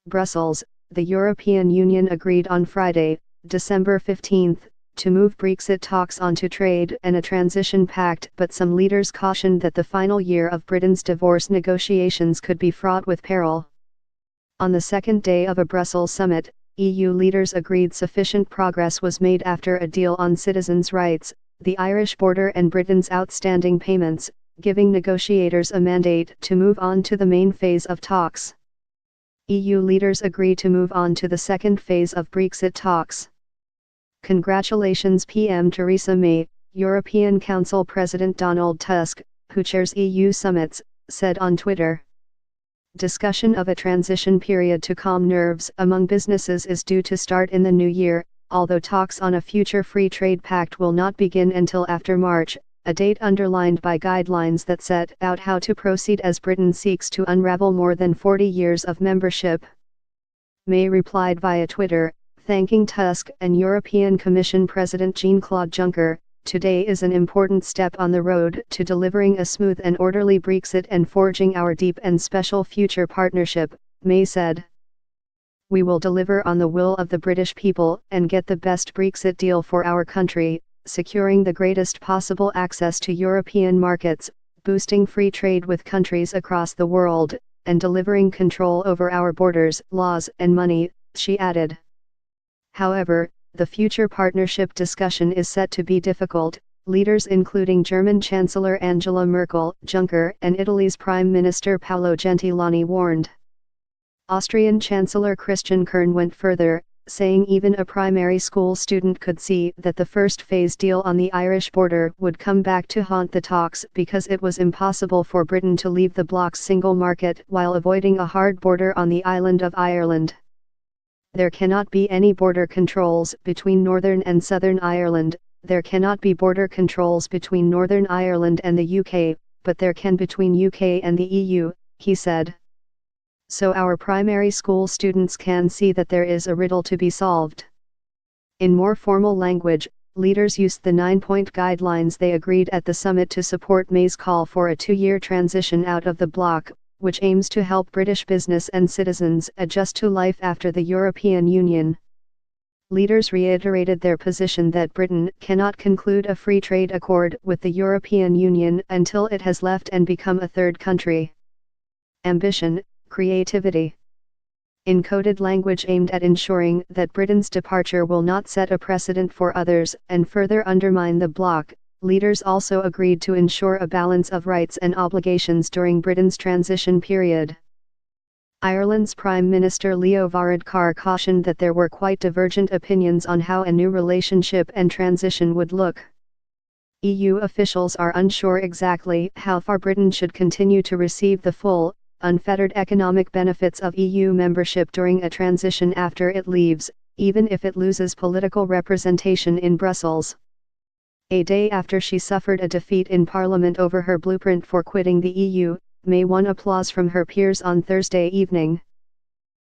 Brussels, the European Union agreed on Friday, December 15, to move Brexit talks onto trade and a transition pact, but some leaders cautioned that the final year of Britain's divorce negotiations could be fraught with peril. On the second day of a Brussels summit, EU leaders agreed sufficient progress was made after a deal on citizens' rights, the Irish border and Britain's outstanding payments, giving negotiators a mandate to move on to the main phase of talks. EU leaders agree to move on to the second phase of Brexit talks. Congratulations PM Theresa May, European Council President Donald Tusk, who chairs EU summits, said on Twitter. Discussion of a transition period to calm nerves among businesses is due to start in the new year, although talks on a future free trade pact will not begin until after March, a date underlined by guidelines that set out how to proceed as Britain seeks to unravel more than 40 years of membership. May replied via Twitter, thanking Tusk and European Commission President Jean-Claude Juncker, "Today is an important step on the road to delivering a smooth and orderly Brexit and forging our deep and special future partnership," May said. "We will deliver on the will of the British people and get the best Brexit deal for our country, securing the greatest possible access to European markets, boosting free trade with countries across the world, and delivering control over our borders, laws and money," she added. However, the future partnership discussion is set to be difficult. Leaders including German Chancellor Angela Merkel, Juncker, and Italy's Prime Minister Paolo Gentiloni warned. Austrian Chancellor Christian Kern went further, saying even a primary school student could see that the first phase deal on the Irish border would come back to haunt the talks because it was impossible for Britain to leave the bloc's single market while avoiding a hard border on the island of Ireland. There cannot be any border controls between Northern and Southern Ireland, there cannot be border controls between Northern Ireland and the UK, but there can between UK and the EU, he said. So our primary school students can see that there is a riddle to be solved. In more formal language, leaders used the 9-point guidelines they agreed at the summit to support May's call for a 2-year transition out of the bloc, which aims to help British business and citizens adjust to life after the European Union. Leaders reiterated their position that Britain cannot conclude a free trade accord with the European Union until it has left and become a third country. Ambition, creativity. Encoded language aimed at ensuring that Britain's departure will not set a precedent for others and further undermine the bloc. Leaders also agreed to ensure a balance of rights and obligations during Britain's transition period. Ireland's Prime Minister Leo Varadkar cautioned that there were quite divergent opinions on how a new relationship and transition would look. EU officials are unsure exactly how far Britain should continue to receive the full, unfettered economic benefits of EU membership during a transition after it leaves, even if it loses political representation in Brussels. A day after she suffered a defeat in Parliament over her blueprint for quitting the EU, May won applause from her peers on Thursday evening.